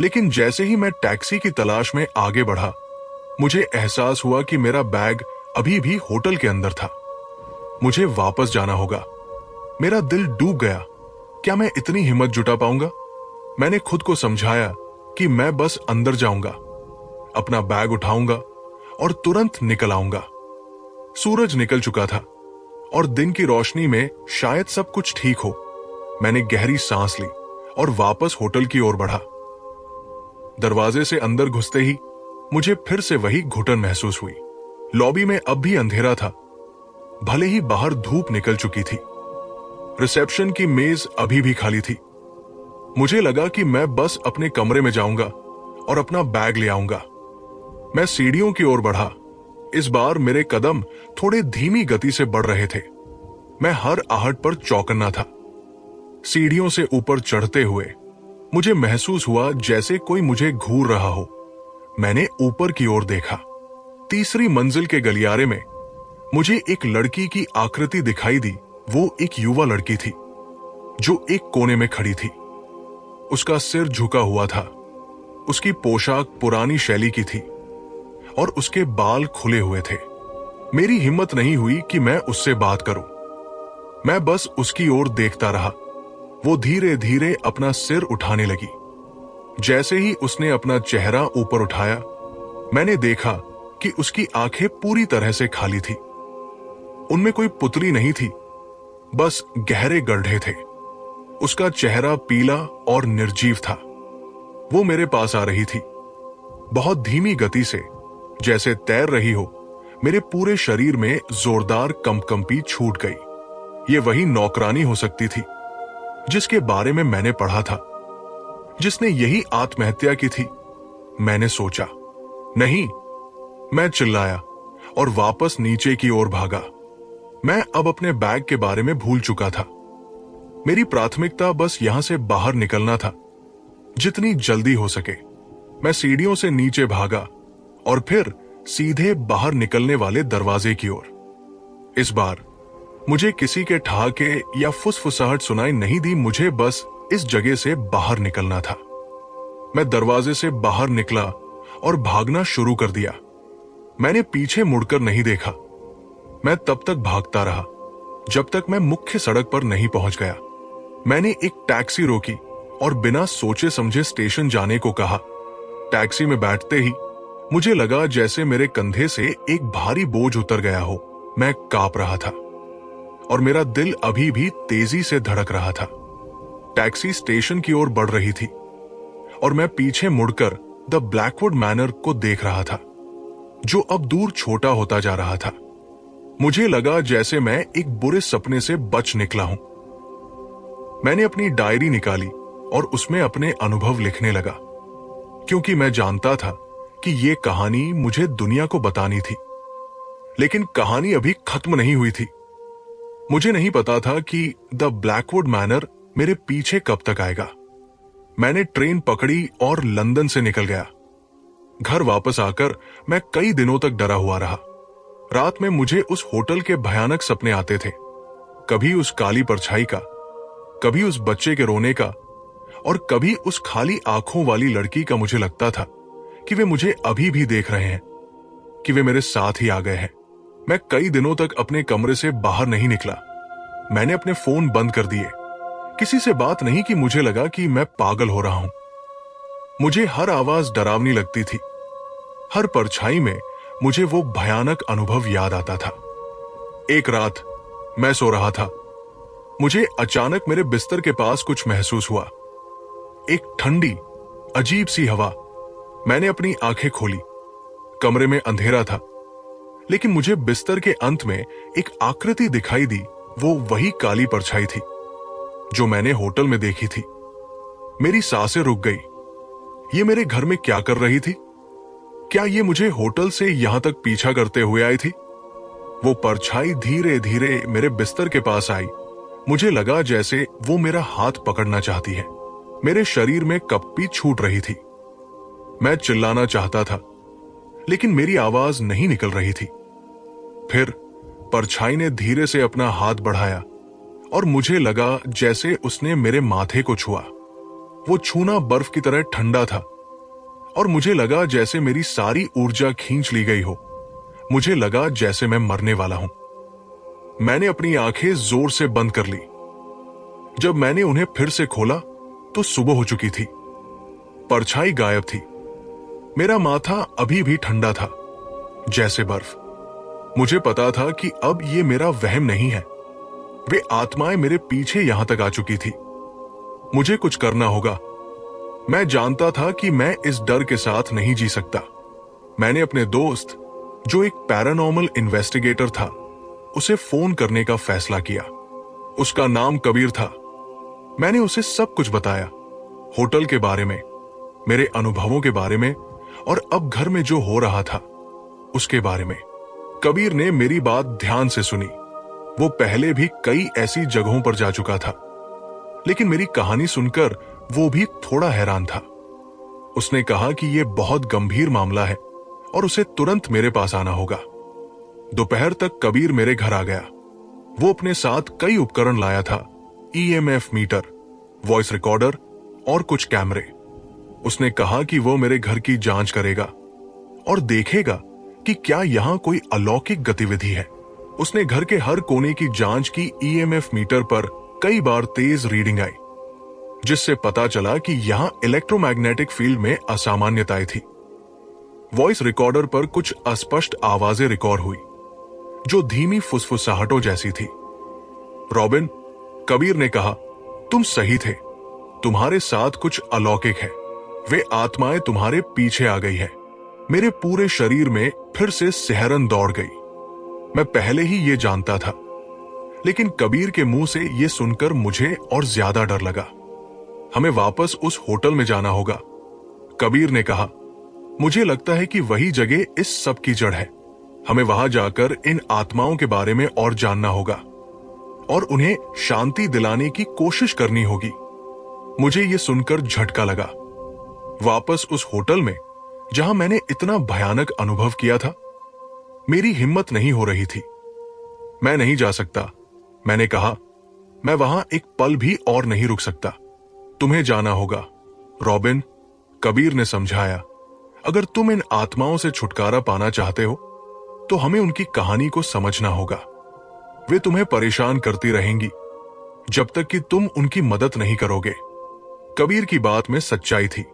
लेकिन जैसे ही मैं टैक्सी की तलाश में आगे बढ़ा, मुझे एहसास हुआ कि मेरा बैग अभी भी होटल के अंदर था। मुझे वापस जाना होगा। मेरा दिल डूब गया। क्या मैं इतनी हिम्मत जुटा पाऊंगा? मैंने खुद को समझाया कि मैं बस अंदर जाऊंगा, अपना बैग उठाऊंगा और तुरंत निकल आऊंगा। सूरज निकल चुका था और दिन की रोशनी में शायद सब कुछ ठीक हो। मैंने गहरी सांस ली और वापस होटल की ओर बढ़ा। दरवाजे से अंदर घुसते ही मुझे फिर से वही घुटन महसूस हुई। लॉबी में अब भी अंधेरा था, भले ही बाहर धूप निकल चुकी थी। रिसेप्शन की मेज अभी भी खाली थी। मुझे लगा कि मैं बस अपने कमरे में जाऊंगा और अपना बैग ले आऊंगा। मैं सीढ़ियों की ओर बढ़ा। इस बार मेरे कदम थोड़े धीमी गति से बढ़ रहे थे। मैं हर आहट पर चौकन्ना था। सीढ़ियों से ऊपर चढ़ते हुए मुझे महसूस हुआ जैसे कोई मुझे घूर रहा हो। मैंने ऊपर की ओर देखा। तीसरी मंजिल के गलियारे में मुझे एक लड़की की आकृति दिखाई दी। वो एक युवा लड़की थी जो एक कोने में खड़ी थी। उसका सिर झुका हुआ था। उसकी पोशाक पुरानी शैली की थी और उसके बाल खुले हुए थे। मेरी हिम्मत नहीं हुई कि मैं उससे बात करूं। मैं बस उसकी ओर देखता रहा। वो धीरे धीरे अपना सिर उठाने लगी। जैसे ही उसने अपना चेहरा ऊपर उठाया, मैंने देखा कि उसकी आंखें पूरी तरह से खाली थी। उनमें कोई पुतली नहीं थी, बस गहरे गड्ढे थे। उसका चेहरा पीला और निर्जीव था। वो मेरे पास आ रही थी, बहुत धीमी गति से, जैसे तैर रही हो। मेरे पूरे शरीर में जोरदार कंपकंपी छूट गई। ये वही नौकरानी हो सकती थी जिसके बारे में मैंने पढ़ा था, जिसने यही आत्महत्या की थी। मैंने सोचा। नहीं, मैं चिल्लाया और वापस नीचे की ओर भागा। मैं अब अपने बैग के बारे में भूल चुका था। मेरी प्राथमिकता बस यहां से बाहर निकलना था, जितनी जल्दी हो सके। मैं सीढ़ियों से नीचे भागा और फिर सीधे बाहर निकलने वाले दरवाजे की ओर। इस बार मुझे किसी के ठहाके या फुसफुसाहट सुनाई नहीं दी। मुझे बस इस जगह से बाहर निकलना था। मैं दरवाजे से बाहर निकला और भागना शुरू कर दिया। मैंने पीछे मुड़कर नहीं देखा। मैं तब तक भागता रहा जब तक मैं मुख्य सड़क पर नहीं पहुंच गया। मैंने एक टैक्सी रोकी और बिना सोचे समझे स्टेशन जाने को कहा। टैक्सी में बैठते ही मुझे लगा जैसे मेरे कंधे से एक भारी बोझ उतर गया हो। मैं कांप रहा था और मेरा दिल अभी भी तेजी से धड़क रहा था। टैक्सी स्टेशन की ओर बढ़ रही थी और मैं पीछे मुड़कर द ब्लैकवुड मैनर को देख रहा था, जो अब दूर छोटा होता जा रहा था। मुझे लगा जैसे मैं एक बुरे सपने से बच निकला हूं। मैंने अपनी डायरी निकाली और उसमें अपने अनुभव लिखने लगा, क्योंकि मैं जानता था कि यह कहानी मुझे दुनिया को बतानी थी। लेकिन कहानी अभी खत्म नहीं हुई थी। मुझे नहीं पता था कि द ब्लैकवुड मैनर मेरे पीछे कब तक आएगा। मैंने ट्रेन पकड़ी और लंदन से निकल गया। घर वापस आकर मैं कई दिनों तक डरा हुआ रहा। रात में मुझे उस होटल के भयानक सपने आते थे, कभी उस काली परछाई का, कभी उस बच्चे के रोने का, और कभी उस खाली आंखों वाली लड़की का। मुझे लगता था कि वे मुझे अभी भी देख रहे हैं, कि वे मेरे साथ ही आ गए हैं। मैं कई दिनों तक अपने कमरे से बाहर नहीं निकला। मैंने अपने फोन बंद कर दिए। किसी से बात नहीं की। मुझे लगा कि मैं पागल हो रहा हूं। मुझे हर आवाज डरावनी लगती थी। हर परछाई में मुझे वो भयानक अनुभव याद आता था। एक रात मैं सो रहा था। मुझे अचानक मेरे बिस्तर के पास कुछ महसूस हुआ, एक ठंडी अजीब सी हवा। मैंने अपनी आंखें खोली। कमरे में अंधेरा था, लेकिन मुझे बिस्तर के अंत में एक आकृति दिखाई दी। वो वही काली परछाई थी जो मैंने होटल में देखी थी। मेरी सांसें रुक गई। ये मेरे घर में क्या कर रही थी? क्या ये मुझे होटल से यहां तक पीछा करते हुए आई थी? वो परछाई धीरे धीरे मेरे बिस्तर के पास आई। मुझे लगा जैसे वो मेरा हाथ पकड़ना चाहती है। मेरे शरीर में कंपी छूट रही थी। मैं चिल्लाना चाहता था, लेकिन मेरी आवाज नहीं निकल रही थी। फिर परछाई ने धीरे से अपना हाथ बढ़ाया और मुझे लगा जैसे उसने मेरे माथे को छुआ। वो छूना बर्फ की तरह ठंडा था और मुझे लगा जैसे मेरी सारी ऊर्जा खींच ली गई हो। मुझे लगा जैसे मैं मरने वाला हूं। मैंने अपनी आंखें जोर से बंद कर ली। जब मैंने उन्हें फिर से खोला तो सुबह हो चुकी थी। परछाई गायब थी। मेरा माथा अभी भी ठंडा था, जैसे बर्फ। मुझे पता था कि अब ये मेरा वहम नहीं है। वे आत्माएं मेरे पीछे यहां तक आ चुकी थी। मुझे कुछ करना होगा। मैं जानता था कि मैं इस डर के साथ नहीं जी सकता। मैंने अपने दोस्त, जो एक पैरानॉर्मल इन्वेस्टिगेटर था, उसे फोन करने का फैसला किया। उसका नाम कबीर था। मैंने उसे सब कुछ बताया, होटल के बारे में, मेरे अनुभवों के बारे में और अब घर में जो हो रहा था उसके बारे में। कबीर ने मेरी बात ध्यान से सुनी। वो पहले भी कई ऐसी जगहों पर जा चुका था, लेकिन मेरी कहानी सुनकर वो भी थोड़ा हैरान था। उसने कहा कि यह बहुत गंभीर मामला है और उसे तुरंत मेरे पास आना होगा। दोपहर तक कबीर मेरे घर आ गया। वो अपने साथ कई उपकरण लाया था, ईएमएफ मीटर, वॉइस रिकॉर्डर और कुछ कैमरे। उसने कहा कि वो मेरे घर की जांच करेगा और देखेगा कि क्या यहां कोई अलौकिक गतिविधि है। उसने घर के हर कोने की जांच की। ईएमएफ मीटर पर कई बार तेज रीडिंग आई, जिससे पता चला कि यहां इलेक्ट्रोमैग्नेटिक फील्ड में असामान्यताएं थी। वॉइस रिकॉर्डर पर कुछ अस्पष्ट आवाजें रिकॉर्ड हुई, जो धीमी फुसफुसाहटों जैसी थी। रॉबिन, कबीर ने कहा, तुम सही थे। तुम्हारे साथ कुछ अलौकिक है। वे आत्माएं तुम्हारे पीछे आ गई है। मेरे पूरे शरीर में फिर से सिहरन दौड़ गई। मैं पहले ही ये जानता था, लेकिन कबीर के मुंह से ये सुनकर मुझे और ज्यादा डर लगा। हमें वापस उस होटल में जाना होगा, कबीर ने कहा। मुझे लगता है कि वही जगह इस सब की जड़ है। हमें वहां जाकर इन आत्माओं के बारे में और जानना होगा और उन्हें शांति दिलाने की कोशिश करनी होगी। मुझे यह सुनकर झटका लगा। वापस उस होटल में जहां मैंने इतना भयानक अनुभव किया था, मेरी हिम्मत नहीं हो रही थी। मैं नहीं जा सकता, मैंने कहा। मैं वहां एक पल भी और नहीं रुक सकता। तुम्हें जाना होगा, रॉबिन, कबीर ने समझाया। अगर तुम इन आत्माओं से छुटकारा पाना चाहते हो तो हमें उनकी कहानी को समझना होगा। वे तुम्हें परेशान करती रहेंगी जब तक कि तुम उनकी मदद नहीं करोगे। कबीर की बात में सच्चाई थी।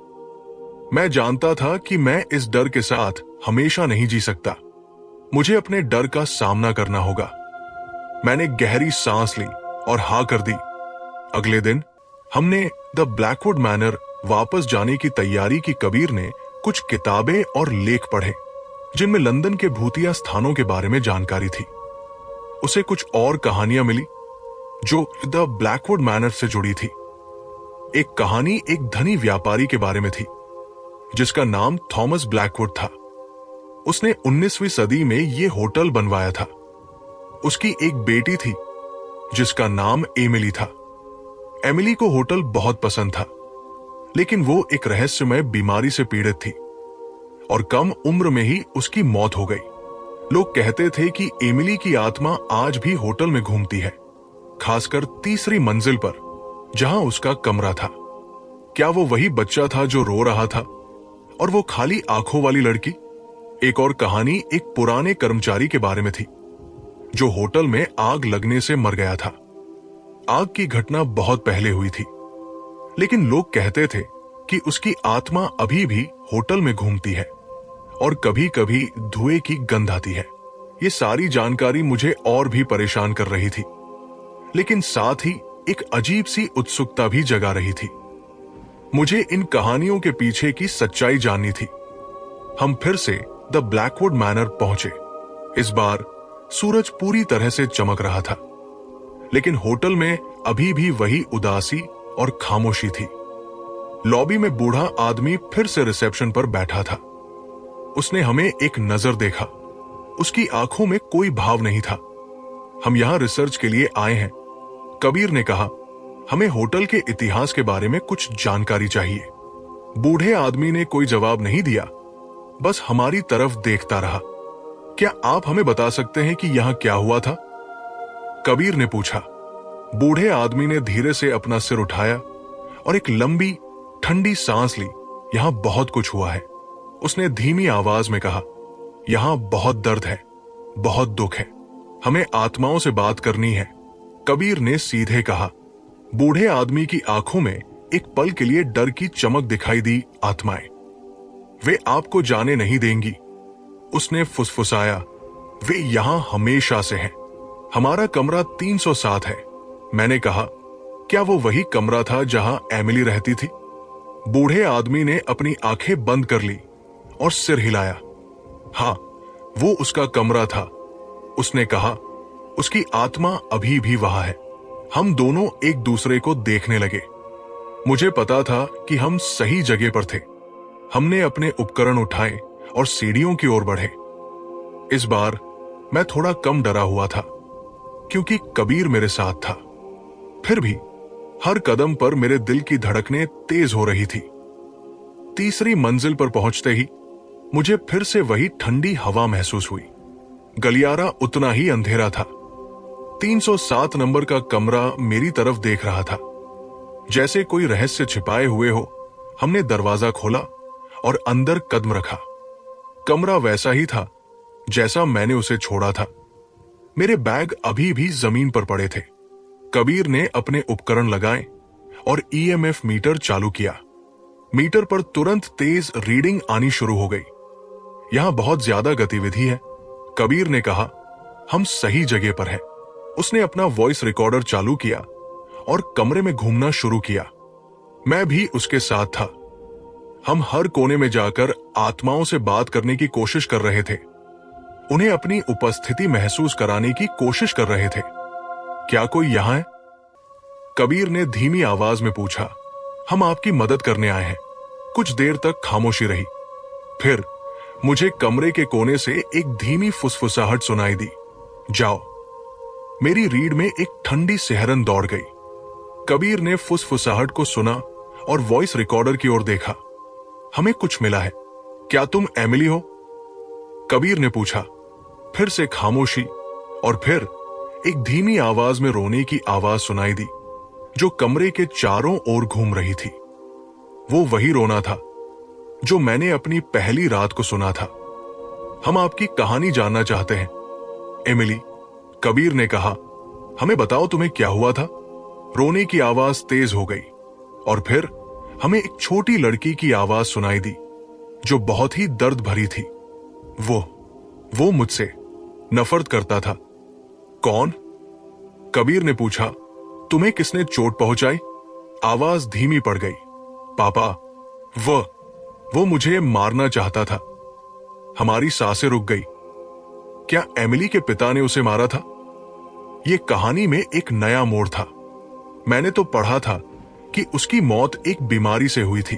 मैं जानता था कि मैं इस डर के साथ हमेशा नहीं जी सकता। मुझे अपने डर का सामना करना होगा। मैंने गहरी सांस ली और हाँ कर दी। अगले दिन हमने द ब्लैकवुड मैनर वापस जाने की तैयारी की। कबीर ने कुछ किताबें और लेख पढ़े, जिनमें लंदन के भूतिया स्थानों के बारे में जानकारी थी। उसे कुछ और कहानियां मिली जो द ब्लैकवुड मैनर से जुड़ी थी। एक कहानी एक धनी व्यापारी के बारे में थी, जिसका नाम थॉमस ब्लैकवुड था। उसने 19वीं सदी में यह होटल बनवाया था। उसकी एक बेटी थी जिसका नाम एमिली था। एमिली को होटल बहुत पसंद था, लेकिन वो एक रहस्यमय बीमारी से पीड़ित थी और कम उम्र में ही उसकी मौत हो गई। लोग कहते थे कि एमिली की आत्मा आज भी होटल में घूमती है, खासकर तीसरी मंजिल पर जहां उसका कमरा था। क्या वो वही बच्चा था जो रो रहा था और वो खाली आंखों वाली लड़की? एक और कहानी एक पुराने कर्मचारी के बारे में थी जो होटल में आग लगने से मर गया था। आग की घटना बहुत पहले हुई थी, लेकिन लोग कहते थे कि उसकी आत्मा अभी भी होटल में घूमती है और कभी कभी धुएं की गंध आती है। ये सारी जानकारी मुझे और भी परेशान कर रही थी, लेकिन साथ ही एक अजीब सी उत्सुकता भी जगा रही थी। मुझे इन कहानियों के पीछे की सच्चाई जाननी थी। हम फिर से द ब्लैकवुड मैनर पहुंचे। इस बार सूरज पूरी तरह से चमक रहा था, लेकिन होटल में अभी भी वही उदासी और खामोशी थी। लॉबी में बूढ़ा आदमी फिर से रिसेप्शन पर बैठा था। उसने हमें एक नजर देखा। उसकी आंखों में कोई भाव नहीं था। हम यहां रिसर्च के लिए आए हैं, कबीर ने कहा। हमें होटल के इतिहास के बारे में कुछ जानकारी चाहिए। बूढ़े आदमी ने कोई जवाब नहीं दिया, बस हमारी तरफ देखता रहा। क्या आप हमें बता सकते हैं कि यहां क्या हुआ था? कबीर ने पूछा। बूढ़े आदमी ने धीरे से अपना सिर उठाया और एक लंबी ठंडी सांस ली। यहां बहुत कुछ हुआ है, उसने धीमी आवाज में कहा। यहां बहुत दर्द है, बहुत दुख है, हमें आत्माओं से बात करनी है, कबीर ने सीधे कहा। बूढ़े आदमी की आंखों में एक पल के लिए डर की चमक दिखाई दी। आत्माएं, वे आपको जाने नहीं देंगी, उसने फुसफुसाया। वे यहां हमेशा से हैं। हमारा कमरा 307 है। मैंने कहा, क्या वो वही कमरा था जहां एमिली रहती थी? बूढ़े आदमी ने अपनी आंखें बंद कर ली और सिर हिलाया। हां, वो उसका कमरा था, उसने कहा। उसकी आत्मा अभी भी वहां है। हम दोनों एक दूसरे को देखने लगे। मुझे पता था कि हम सही जगह पर थे। हमने अपने उपकरण उठाए और सीढ़ियों की ओर बढ़े। इस बार मैं थोड़ा कम डरा हुआ था, क्योंकि कबीर मेरे साथ था। फिर भी हर कदम पर मेरे दिल की धड़कनें तेज हो रही थी। तीसरी मंजिल पर पहुंचते ही मुझे फिर से वही ठंडी हवा महसूस हुई। गलियारा उतना ही अंधेरा था। 307 नंबर का कमरा मेरी तरफ देख रहा था, जैसे कोई रहस्य छिपाए हुए हो। हमने दरवाजा खोला और अंदर कदम रखा। कमरा वैसा ही था जैसा मैंने उसे छोड़ा था। मेरे बैग अभी भी जमीन पर पड़े थे। कबीर ने अपने उपकरण लगाए और ईएमएफ मीटर चालू किया। मीटर पर तुरंत तेज रीडिंग आनी शुरू हो गई। यहां बहुत ज्यादा गतिविधि है, कबीर ने कहा। हम सही जगह पर हैं। उसने अपना वॉइस रिकॉर्डर चालू किया और कमरे में घूमना शुरू किया। मैं भी उसके साथ था। हम हर कोने में जाकर आत्माओं से बात करने की कोशिश कर रहे थे, उन्हें अपनी उपस्थिति महसूस कराने की कोशिश कर रहे थे। क्या कोई यहां है? कबीर ने धीमी आवाज में पूछा। हम आपकी मदद करने आए हैं। कुछ देर तक खामोशी रही। फिर मुझे कमरे के कोने से एक धीमी फुसफुसाहट सुनाई दी। जाओ। मेरी रीढ़ में एक ठंडी सिहरन दौड़ गई। कबीर ने फुसफुसाहट को सुना और वॉइस रिकॉर्डर की ओर देखा। हमें कुछ मिला है। क्या तुम एमिली हो? कबीर ने पूछा। फिर से खामोशी और फिर एक धीमी आवाज में रोने की आवाज सुनाई दी, जो कमरे के चारों ओर घूम रही थी। वो वही रोना था जो मैंने अपनी पहली रात को सुना था। हम आपकी कहानी जानना चाहते हैं, एमिली, कबीर ने कहा। हमें बताओ तुम्हें क्या हुआ था? रोने की आवाज तेज हो गई और फिर हमें एक छोटी लड़की की आवाज सुनाई दी, जो बहुत ही दर्द भरी थी। वो मुझसे नफरत करता था। कौन? कबीर ने पूछा। तुम्हें किसने चोट पहुंचाई? आवाज धीमी पड़ गई। पापा, वो मुझे मारना चाहता था। हमारी सांसें रुक गई। क्या एमिली के पिता ने उसे मारा था? यह कहानी में एक नया मोड़ था। मैंने तो पढ़ा था कि उसकी मौत एक बीमारी से हुई थी।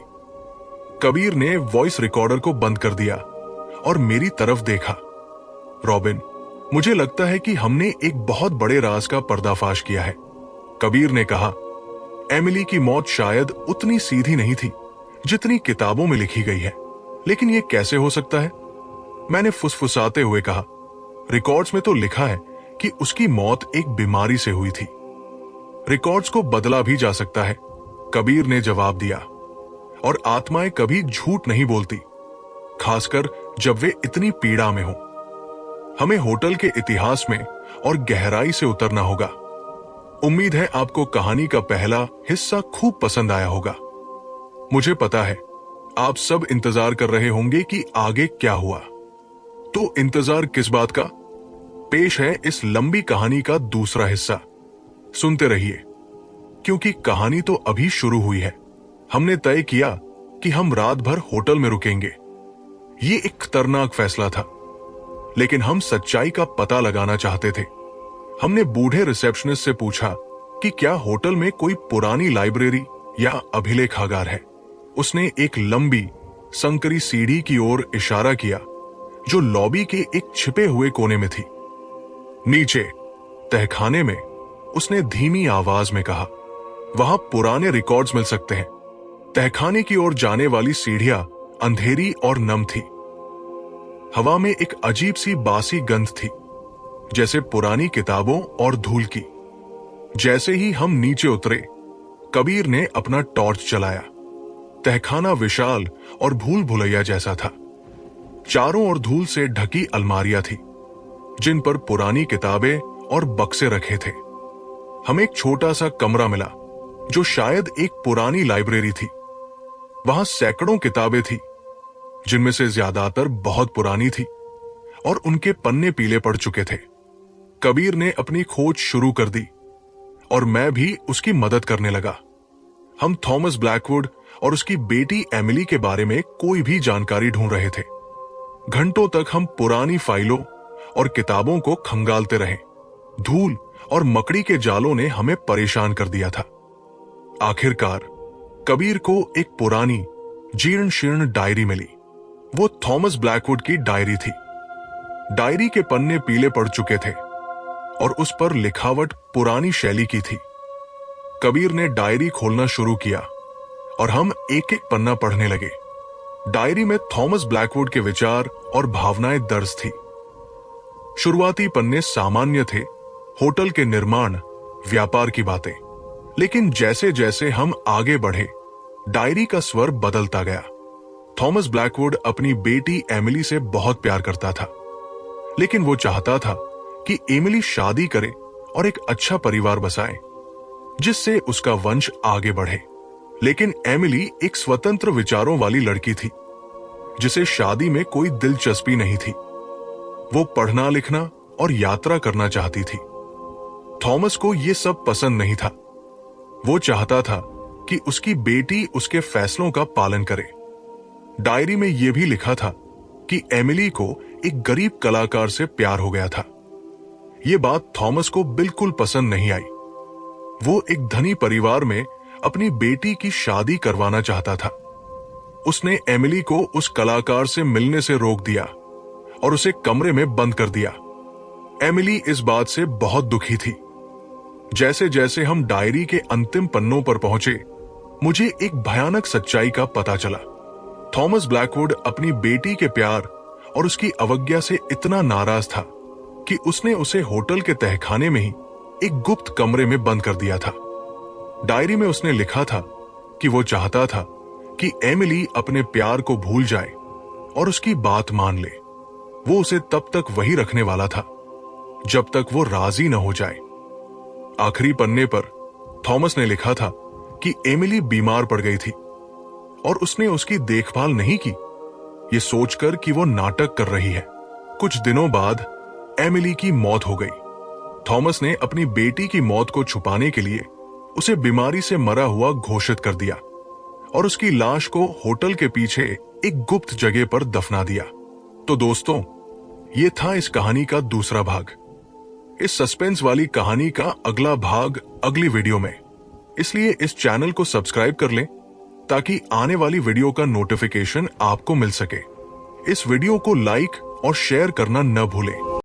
कबीर ने वॉइस रिकॉर्डर को बंद कर दिया और मेरी तरफ देखा। रॉबिन, मुझे लगता है कि हमने एक बहुत बड़े राज का पर्दाफाश किया है, कबीर ने कहा। एमिली की मौत शायद उतनी सीधी नहीं थी जितनी किताबों में लिखी गई है, लेकिन यह कैसे हो सकता है? मैंने फुसफुसाते हुए कहा। रिकॉर्ड्स में तो लिखा है कि उसकी मौत एक बीमारी से हुई थी। रिकॉर्ड्स को बदला भी जा सकता है, कबीर ने जवाब दिया। और आत्माएं कभी झूठ नहीं बोलती, खासकर जब वे इतनी पीड़ा में हो। हमें होटल के इतिहास में और गहराई से उतरना होगा। उम्मीद है आपको कहानी का पहला हिस्सा खूब पसंद आया होगा। मुझे पता है आप सब इंतजार कर रहे होंगे कि आगे क्या हुआ। तो इंतजार किस बात का? पेश है इस लंबी कहानी का दूसरा हिस्सा। सुनते रहिए, क्योंकि कहानी तो अभी शुरू हुई है। हमने तय किया कि हम रात भर होटल में रुकेंगे। ये एक खतरनाक फैसला था, लेकिन हम सच्चाई का पता लगाना चाहते थे। हमने बूढ़े रिसेप्शनिस्ट से पूछा कि क्या होटल में कोई पुरानी लाइब्रेरी या अभिलेखागार है। उसने एक लंबी संकरी सीढ़ी की ओर इशारा किया, जो लॉबी के एक छिपे हुए कोने में थी। नीचे तहखाने में, उसने धीमी आवाज में कहा। वहां पुराने रिकॉर्ड्स मिल सकते हैं। तहखाने की ओर जाने वाली सीढ़ियां अंधेरी और नम थी। हवा में एक अजीब सी बासी गंध थी, जैसे पुरानी किताबों और धूल की। जैसे ही हम नीचे उतरे, कबीर ने अपना टॉर्च चलाया। तहखाना विशाल और भूल भुलैया जैसा था। चारों ओर धूल से ढकी अलमारियां थी, जिन पर पुरानी किताबें और बक्से रखे थे। हमें एक छोटा सा कमरा मिला, जो शायद एक पुरानी लाइब्रेरी थी। वहां सैकड़ों किताबें थी, जिनमें से ज्यादातर बहुत पुरानी थी और उनके पन्ने पीले पड़ चुके थे। कबीर ने अपनी खोज शुरू कर दी और मैं भी उसकी मदद करने लगा। हम थॉमस ब्लैकवुड और उसकी बेटी एमिली के बारे में कोई भी जानकारी ढूंढ रहे थे। घंटों तक हम पुरानी फाइलों और किताबों को खंगालते रहे। धूल और मकड़ी के जालों ने हमें परेशान कर दिया था। आखिरकार कबीर को एक पुरानी जीर्ण शीर्ण डायरी मिली। वो थॉमस ब्लैकवुड की डायरी थी। डायरी के पन्ने पीले पड़ चुके थे और उस पर लिखावट पुरानी शैली की थी। कबीर ने डायरी खोलना शुरू किया और हम एक एक पन्ना पढ़ने लगे। डायरी में थॉमस ब्लैकवुड के विचार और भावनाएं दर्ज थी। शुरुआती पन्ने सामान्य थे, होटल के निर्माण, व्यापार की बातें। लेकिन जैसे जैसे हम आगे बढ़े, डायरी का स्वर बदलता गया। थॉमस ब्लैकवुड अपनी बेटी एमिली से बहुत प्यार करता था, लेकिन वो चाहता था कि एमिली शादी करे और एक अच्छा परिवार बसाए, जिससे उसका वंश आगे बढ़े। लेकिन एमिली एक स्वतंत्र विचारों वाली लड़की थी, जिसे शादी में कोई दिलचस्पी नहीं थी। वो पढ़ना लिखना और यात्रा करना चाहती थी। थॉमस को यह सब पसंद नहीं था। वो चाहता था कि उसकी बेटी उसके फैसलों का पालन करे। डायरी में यह भी लिखा था कि एमिली को एक गरीब कलाकार से प्यार हो गया था। यह बात थॉमस को बिल्कुल पसंद नहीं आई। वो एक धनी परिवार में अपनी बेटी की शादी करवाना चाहता था। उसने एमिली को उस कलाकार से मिलने से रोक दिया और उसे कमरे में बंद कर दिया। एमिली इस बात से बहुत दुखी थी। जैसे जैसे हम डायरी के अंतिम पन्नों पर पहुंचे, मुझे एक भयानक सच्चाई का पता चला। थॉमस ब्लैकवुड अपनी बेटी के प्यार और उसकी अवज्ञा से इतना नाराज था कि उसने उसे होटल के तहखाने में ही एक गुप्त कमरे में बंद कर दिया था। डायरी में उसने लिखा था कि वो चाहता था कि एमिली अपने प्यार को भूल जाए और उसकी बात मान ले। वो उसे तब तक वही रखने वाला था जब तक वो राजी न हो जाए। आखिरी पन्ने पर थॉमस ने लिखा था कि एमिली बीमार पड़ गई थी और उसने उसकी देखभाल नहीं की, ये सोचकर कि वो नाटक कर रही है। कुछ दिनों बाद एमिली की मौत हो गई। थॉमस ने अपनी बेटी की मौत को छुपाने के लिए उसे बीमारी से मरा हुआ घोषित कर दिया और उसकी लाश को होटल के पीछे एक गुप्त जगह पर दफना दिया। तो दोस्तों, ये था इस कहानी का दूसरा भाग। इस सस्पेंस वाली कहानी का अगला भाग अगली वीडियो में, इसलिए इस चैनल को सब्सक्राइब कर लें ताकि आने वाली वीडियो का नोटिफिकेशन आपको मिल सके। इस वीडियो को लाइक और शेयर करना न भूलें।